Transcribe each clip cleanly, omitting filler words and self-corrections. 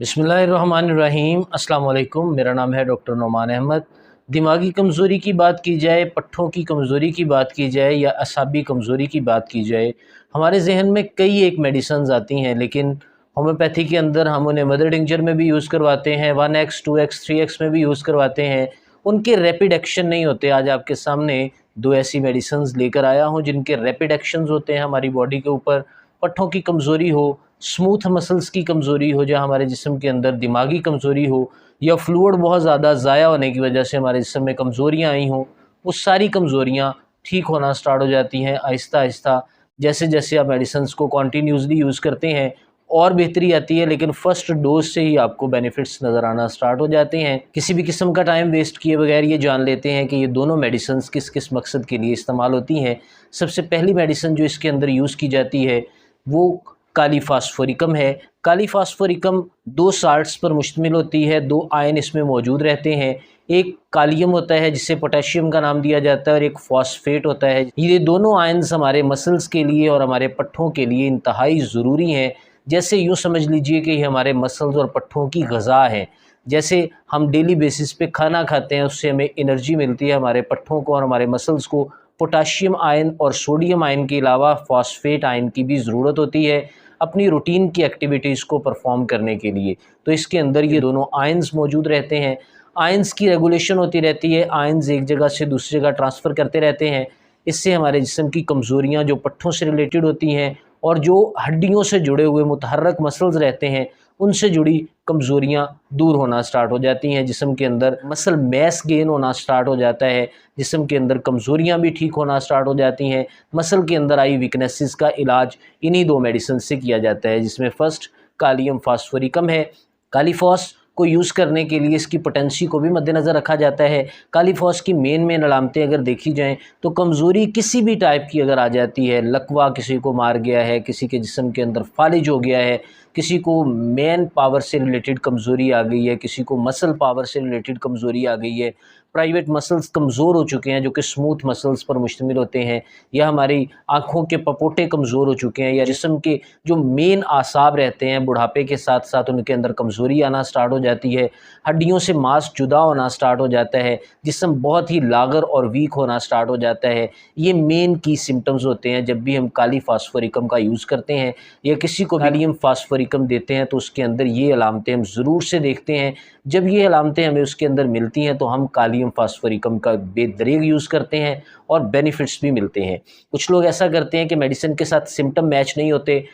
बिस्मिल्लाहिर्रहमानिर्रहीम। अस्सलाम वालेकुम। मेरा नाम है डॉक्टर नोमान अहमद। दिमागी कमज़ोरी की बात की जाए, पट्ठों की कमज़ोरी की बात की जाए या असाबी कमज़ोरी की बात की जाए, हमारे जहन में कई एक मेडिसिन्स आती हैं, लेकिन होम्योपैथी के अंदर हम उन्हें मदर टिंचर में भी यूज़ करवाते हैं, 1x 2x 3x में भी यूज़ करवाते हैं। उनके रैपिड एक्शन नहीं होते। आज आपके सामने दो ऐसी मेडिसिन्स लेकर आया हूँ जिनके रैपिड एक्शंस होते हैं हमारी बॉडी के ऊपर। पट्ठों की कमज़ोरी हो, स्मूथ मसल्स की कमज़ोरी हो, जहाँ हमारे जिस्म के अंदर दिमागी कमज़ोरी हो, या फ्लूइड बहुत ज़्यादा ज़ाया होने की वजह से हमारे जिस्म में कमज़ोरियाँ आई हों, वो सारी कमज़ोरियाँ ठीक होना स्टार्ट हो जाती हैं आहिस्ता आहिस्ता। जैसे जैसे आप मेडिसिन्स को कॉन्टीन्यूसली यूज़ करते हैं और बेहतरी आती है, लेकिन फ़र्स्ट डोज़ से ही आपको बेनिफिट्स नज़र आना स्टार्ट हो जाते हैं। किसी भी किस्म का टाइम वेस्ट किए बगैर ये जान लेते हैं कि ये दोनों मेडिसिन्स किस किस मकसद के लिए इस्तेमाल होती हैं। सबसे पहली मेडिसिन जो इसके अंदर यूज़ की जाती है वो काली फास्फोरिकम है। काली फास्फोरिकम 2 साल्ट्स पर मुश्तमिल होती है, 2 आयन इसमें मौजूद रहते हैं। एक कालियम होता है जिसे पोटेशियम का नाम दिया जाता है, और एक फॉस्फेट होता है। ये दोनों आयन्स हमारे मसल्स के लिए और हमारे पट्ठों के लिए इंतहाई ज़रूरी हैं। जैसे यूँ समझ लीजिए कि ये हमारे मसल्स और पट्ठों की ग़िज़ा है। जैसे हम डेली बेसिस पे खाना खाते हैं, उससे हमें एनर्जी मिलती है, हमारे पट्ठों को और हमारे मसल्स को पोटाशियम आयन और सोडियम आयन के अलावा फॉस्फेट आयन की भी ज़रूरत होती है अपनी रूटीन की एक्टिविटीज़ को परफॉर्म करने के लिए। तो इसके अंदर ये दोनों आयन्स मौजूद रहते हैं। आयन्स की रेगुलेशन होती रहती है, आयन्स एक जगह से दूसरी जगह ट्रांसफ़र करते रहते हैं। इससे हमारे जिस्म की कमज़ोरियाँ जो पट्ठों से रिलेटेड होती हैं और जो हड्डियों से जुड़े हुए मुतहर्रक मसल्स रहते हैं, उनसे जुड़ी कमज़ोरियाँ दूर होना स्टार्ट हो जाती हैं। जिस्म के अंदर मसल मैस गेन होना स्टार्ट हो जाता है, जिस्म के अंदर कमज़ोरियाँ भी ठीक होना स्टार्ट हो जाती हैं। मसल के अंदर आई वीकनेसेस का इलाज इन्हीं 2 मेडिसिन से किया जाता है, जिसमें फ़र्स्ट कालियम फास्फोरिकम है। कालीफॉस को यूज़ करने के लिए इसकी पोटेंसी को भी मद्देनज़र रखा जाता है। कालीफॉस की मेन अलामतें अगर देखी जाएँ तो कमज़ोरी किसी भी टाइप की अगर आ जाती है, लकवा किसी को मार गया है, किसी के जिस्म के अंदर फालिज हो गया है, किसी को मैन पावर से रिलेटेड कमज़ोरी आ गई है, किसी को मसल पावर से रिलेटेड कमज़ोरी आ गई है, प्राइवेट मसल्स कमज़ोर हो चुके हैं जो कि स्मूथ मसल्स पर मुश्तमिल होते हैं, या हमारी आँखों के पपोटे कमज़ोर हो चुके हैं, या जिस्म के जो मेन आसाब रहते हैं बुढ़ापे के साथ साथ उनके अंदर कमज़ोरी आना स्टार्ट हो जाती है, हड्डियों से मांस जुदा होना स्टार्ट हो जाता है, जिस्म बहुत ही लागर और वीक होना स्टार्ट हो जाता है। ये मेन की सिम्टम्स होते हैं जब भी हम काली फास्फोरिकम का यूज़ करते हैं या किसी को कालियम फास्फोरिकम देते हैं, तो उसके अंदर ये अलामतें हम ज़रूर से देखते हैं। जब ये अलामतें हमें उसके अंदर मिलती हैं तो हम कालियम फास्फोरिकम का बेदरेग यूज़ करते हैं और बेनिफिट्स भी मिलते हैं। कुछ लोग ऐसा करते हैं कि मेडिसिन के साथ सिम्टम मैच नहीं होते,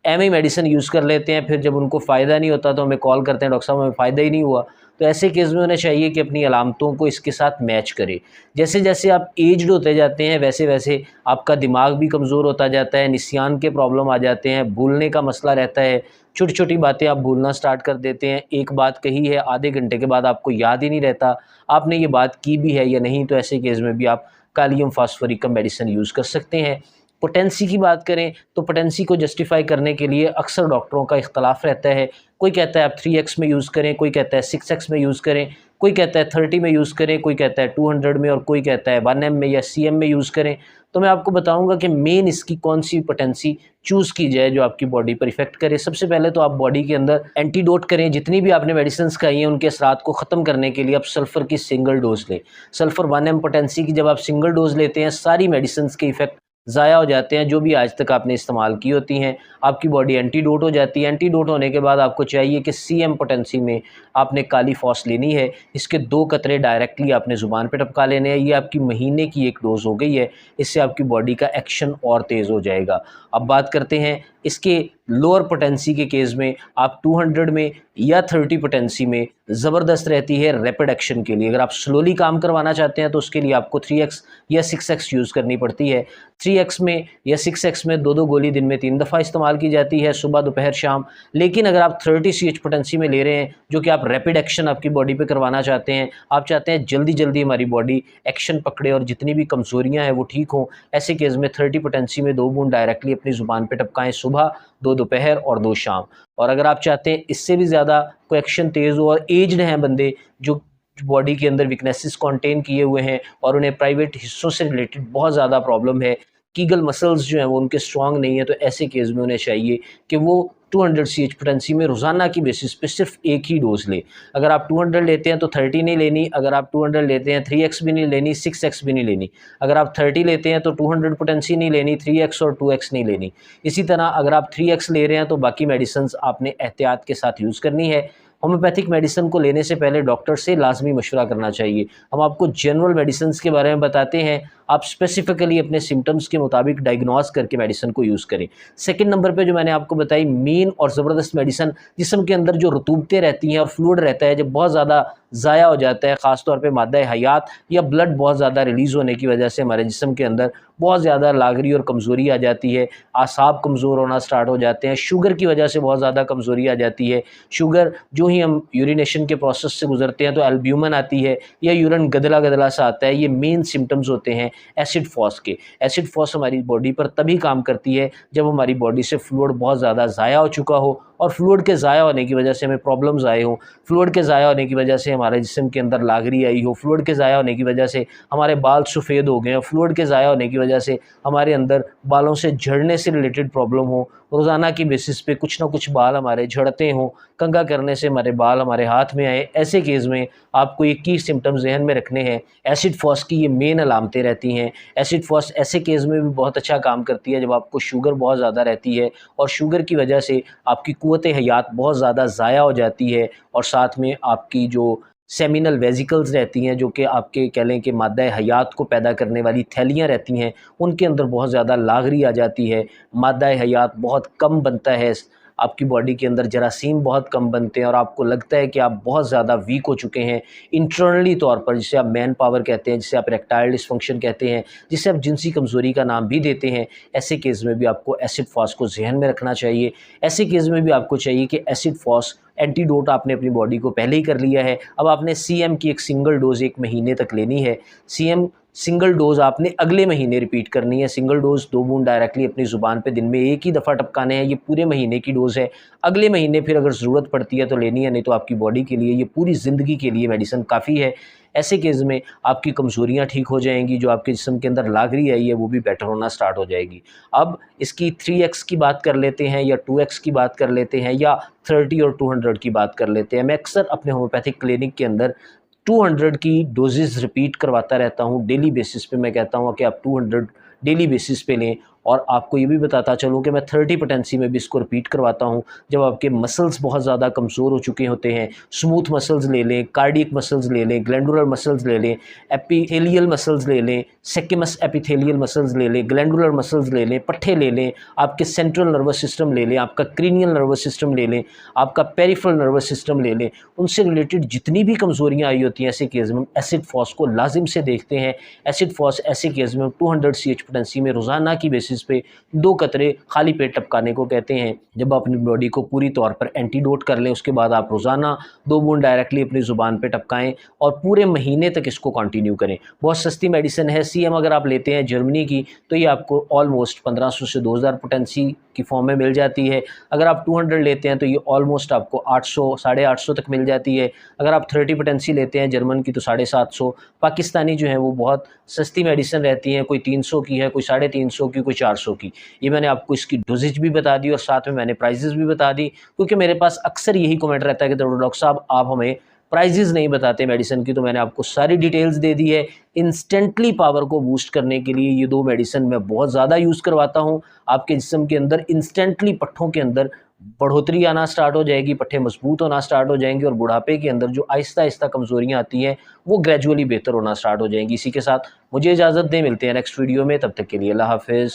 एम ही मेडिसिन यूज़ कर लेते हैं, फिर जब उनको फ़ायदा नहीं होता तो हमें कॉल करते हैं, डॉक्टर साहब हमें फ़ायदा ही नहीं हुआ। तो ऐसे केस में उन्हें चाहिए कि अपनी अलामतों को इसके साथ मैच करें। जैसे जैसे आप एज्ड होते जाते हैं वैसे वैसे आपका दिमाग भी कमज़ोर होता जाता है, निसियान के प्रॉब्लम आ जाते हैं, भूलने का मसला रहता है, छोटी छोटी बातें आप भूलना स्टार्ट कर देते हैं। एक बात कही है, आधे घंटे के बाद आपको याद ही नहीं रहता आपने ये बात की भी है या नहीं। तो ऐसे केस में भी आप कालियम फास्फोरिकम मेडिसिन यूज़ कर सकते हैं। पोटेंसी की बात करें तो पोटेंसी को जस्टिफ़ाई करने के लिए अक्सर डॉक्टरों का इख्तलाफ रहता है। कोई कहता है आप 3x में यूज़ करें, कोई कहता है 6x में यूज़ करें, कोई कहता है 30 में यूज़ करें, कोई कहता है 200 में, और कोई कहता है 1m में या cm में यूज़ करें। तो मैं आपको बताऊंगा कि मेन इसकी कौन सी पोटेंसी चूज़ की जाए जो आपकी बॉडी पर इफ़ेक्ट करे। सबसे पहले तो आप बॉडी के अंदर एंटीडोट करें। जितनी भी आपने मेडिसिन्स खाई हैं उनके असरात को ख़त्म करने के लिए आप सल्फ़र की सिंगल डोज़ लें। सल्फ़र 1m पोटेंसी की जब आप सिंगल डोज़ लेते हैं, सारी मेडिसिन्स के इफ़ेक्ट ज़ाया हो जाते हैं जो भी आज तक आपने इस्तेमाल की होती हैं। आपकी बॉडी एंटीडोट हो जाती है। एंटीडोट होने के बाद आपको चाहिए कि cm पोटेंसी में आपने काली फॉस लेनी है। इसके 2 कतरे डायरेक्टली आपने ज़ुबान पे टपका लेने हैं। ये आपकी महीने की एक डोज़ हो गई है। इससे आपकी बॉडी का एक्शन और तेज़ हो जाएगा। अब बात करते हैं इसके लोअर पोटेंसी के केस में। आप 200 में या 30 पोटेंसी में ज़बरदस्त रहती है रैपिड एक्शन के लिए। अगर आप स्लोली काम करवाना चाहते हैं तो उसके लिए आपको 3x या 6x यूज़ करनी पड़ती है। 3x में या 6x में 2-2 गोली दिन में 3 दफ़ा इस्तेमाल की जाती है, सुबह दोपहर शाम। लेकिन अगर आप 30 CH पोटेंसी में ले रहे हैं जो कि आप रैपिड एक्शन आपकी बॉडी पे करवाना चाहते हैं, आप चाहते हैं जल्दी जल्दी हमारी बॉडी एक्शन पकड़े और जितनी भी कमज़ोरियाँ हैं वो ठीक हों, ऐसे केस में 30 पोटेंसी में 2 बूंद डायरेक्टली अपनी ज़ुबान पे टपकाएँ, सुबह 2 दोपहर और 2 शाम। और अगर आप चाहते हैं इससे भी ज़्यादा कोई एक्शन तेज़ हो और एज्ड हैं बंदे जो बॉडी के अंदर वीकनेसेस कंटेन किए हुए हैं और उन्हें प्राइवेट हिस्सों से रिलेटेड बहुत ज़्यादा प्रॉब्लम है, कीगल मसल्स जो हैं वो उनके स्ट्रॉन्ग नहीं है, तो ऐसे केस में उन्हें चाहिए कि वो 200 CH पोटेंसी में रोज़ाना की बेसिस पे सिर्फ एक ही डोज लें। अगर आप 200 लेते हैं तो 30 नहीं लेनी, अगर आप 200 लेते हैं 3x भी नहीं लेनी, 6x भी नहीं लेनी। अगर आप 30 लेते हैं तो 200 पोटेंसी नहीं लेनी, 3x और 2x नहीं लेनी। इसी तरह अगर आप 3x ले रहे हैं तो बाकी मेडिसिन्स आपने एहतियात के साथ यूज़ करनी है। होम्योपैथिक मेडिसिन को लेने से पहले डॉक्टर से लाजमी मशवरा करना चाहिए। हम आपको जनरल मेडिसिन्स के बारे में बताते हैं, आप स्पेसिफिकली अपने सिम्टम्स के मुताबिक डायग्नोज करके मेडिसिन को यूज़ करें। सेकंड नंबर पे जो मैंने आपको बताई मीन और ज़बरदस्त मेडिसिन, जिस्म के अंदर जो रतूबतें रहती हैं और फ्लूइड रहता है, जब बहुत ज़्यादा ज़ाया हो जाता है, ख़ास तौर पे मादा हयात या ब्लड बहुत ज़्यादा रिलीज़ होने की वजह से हमारे जिस्म के अंदर बहुत ज़्यादा लागरी और कमज़ोरी आ जाती है, आसाब कमज़ोर होना स्टार्ट हो जाते हैं, शुगर की वजह से बहुत ज़्यादा कमज़ोरी आ जाती है। शुगर जो ही हम यूरिनेशन के प्रोसेस से गुजरते हैं तो एल्ब्यूमिन आती है या यूरिन गदला गदला सा आता है। ये मेन सिम्टम्स होते हैं एसिड फॉस के। एसिड फॉस हमारी बॉडी पर तभी काम करती है जब हमारी बॉडी से फ्लूइड बहुत ज़्यादा ज़ाया हो चुका हो और फ्लूइड के ज़ाया होने की वजह से हमें प्रॉब्लम्स आए हों, फ्लूइड के ज़ाया होने की वजह से हमारे जिस्म के अंदर लागरी आई हो, फ्लूइड के ज़ाया होने की वजह से हमारे बाल सफ़ेद हो गए, फ्लूइड के ज़ाया होने की वजह से हमारे अंदर बालों से झड़ने से रिलेटेड प्रॉब्लम हो, रोज़ाना की बेसिस पे कुछ ना कुछ बाल हमारे झड़ते हों, कंघा करने से हमारे बाल हमारे हाथ में आए, ऐसे केस में आपको एक ही सिम्टम ज़हन में रखने हैं। एसिड फॉस की ये मेन अलामतें रहती हैं। एसिड फॉस ऐसे केस में भी बहुत अच्छा काम करती है जब आपको शुगर बहुत ज़्यादा रहती है और शुगर की वजह से आपकी क़ुव्वत हयात बहुत ज़्यादा ज़ाया हो जाती है और साथ में आपकी जो सेमिनल वेसिकल्स रहती हैं, जो कि आपके कह लें कि मादा हयात को पैदा करने वाली थैलियाँ रहती हैं, उनके अंदर बहुत ज़्यादा लागरी आ जाती है, मादा हयात बहुत कम बनता है, आपकी बॉडी के अंदर जरासीम बहुत कम बनते हैं और आपको लगता है कि आप बहुत ज़्यादा वीक हो चुके हैं इंटरनली तौर पर, जिसे आप मैन पावर कहते हैं, जिसे आप इरेक्टाइल डिस्फंक्शन कहते हैं, जिसे आप जिनसी कमज़ोरी का नाम भी देते हैं। ऐसे केस में भी आपको एसिड फॉस को ज़हन में रखना चाहिए। ऐसे केस में भी आपको चाहिए कि एसिड फॉस एंटीडोट आपने अपनी बॉडी को पहले ही कर लिया है, अब आपने सीएम की एक सिंगल डोज़ 1 महीने तक लेनी है। सीएम सिंगल डोज़ आपने अगले महीने रिपीट करनी है। सिंगल डोज़ 2 बूंद डायरेक्टली अपनी ज़ुबान पे दिन में एक ही दफ़ा टपकाने हैं। ये पूरे महीने की डोज़ है। अगले महीने फिर अगर ज़रूरत पड़ती है तो लेनी है, नहीं तो आपकी बॉडी के लिए, ये पूरी ज़िंदगी के लिए मेडिसिन काफ़ी है। ऐसे केस में आपकी कमज़ोरियाँ ठीक हो जाएँगी, जो आपके जिस्म के अंदर लागरी आई है वो भी बेटर होना स्टार्ट हो जाएगी। अब इसकी 3x की बात कर लेते हैं या 2x की बात कर लेते हैं या 30 और 200 की बात कर लेते हैं। मैं अक्सर अपने होम्योपैथिक क्लिनिक के अंदर 200 की डोजेज़ रिपीट करवाता रहता हूँ। डेली बेसिस पे मैं कहता हूँ कि आप 200 डेली बेसिस पे लें और आपको ये भी बताता चलूँ कि मैं 30 पोटेंसी में भी इसको रिपीट करवाता हूँ। जब आपके मसल्स बहुत ज़्यादा कमज़ोर हो चुके होते हैं, स्मूथ मसल्स ले लें, कार्डियक मसल्स ले लें, ग्लैंडुलर मसल्स ले लें, एपिथेलियल मसल्स ले लें, सेकेमस एपिथेलियल मसल्स ले लें, ग्लैंडुलर मसल्स ले लें, पट्ठे ले लें, आपके सेंट्रल नर्वस सिस्टम ले लें, आपका क्रीनियल नर्वस सिस्टम ले लें, आपका पेरिफेरल नर्वस सिस्टम ले लें, उनसे रिलेटेड जितनी भी कमज़ोरियाँ आई होती हैं ऐसे केस में एसिड फॉस को लाजिम से देखते हैं। एसिड फॉस ऐसे केस में 200 CH पोटेंसी में रोज़ाना की बेसिस पे 2 कतरे खाली पेट टपकाने को कहते हैं। जब आप अपनी बॉडी को पूरी तौर पर एंटीडोट कर लें, उसके बाद आप रोज़ाना 2 बूंद डायरेक्टली अपनी ज़ुबान पे टपकाएँ और पूरे महीने तक इसको कंटिन्यू करें। बहुत सस्ती मेडिसिन है। सीएम अगर आप लेते हैं जर्मनी की तो ये आपको ऑलमोस्ट 1500 से 2000 पोटेंसी की फॉर्म में मिल जाती है। अगर आप 200 लेते हैं तो ये ऑलमोस्ट आपको 800 साढ़े 800 तक मिल जाती है। अगर आप 30 पोटेंसी लेते हैं जर्मन की तो 750। पाकिस्तानी जो है वो बहुत सस्ती मेडिसिन रहती हैं, कोई 300 की है, कोई 350 की, कोई 400 की। ये मैंने आपको इसकी डोजेज भी बता दी और साथ में मैंने प्राइजेज़ भी बता दी, क्योंकि मेरे पास अक्सर यही कमेंट रहता है कि डॉक्टर साहब आप हमें प्राइजेज़ नहीं बताते मेडिसिन की। तो मैंने आपको सारी डिटेल्स दे दी है। इंस्टेंटली पावर को बूस्ट करने के लिए ये 2 मेडिसिन मैं बहुत ज़्यादा यूज़ करवाता हूँ। आपके जिस्म के अंदर इंस्टेंटली पट्ठों के अंदर बढ़ोतरी आना स्टार्ट हो जाएगी, पट्ठे मजबूत होना स्टार्ट हो जाएंगे और बुढ़ापे के अंदर जो आहिस्ता आहिस्ता कमज़ोरियाँ आती हैं वो ग्रेजुअली बेहतर होना स्टार्ट हो जाएंगी। इसी के साथ मुझे इजाज़त दें, मिलते हैं नेक्स्ट वीडियो में, तब तक के लिए अल्लाह हाफ़िज़।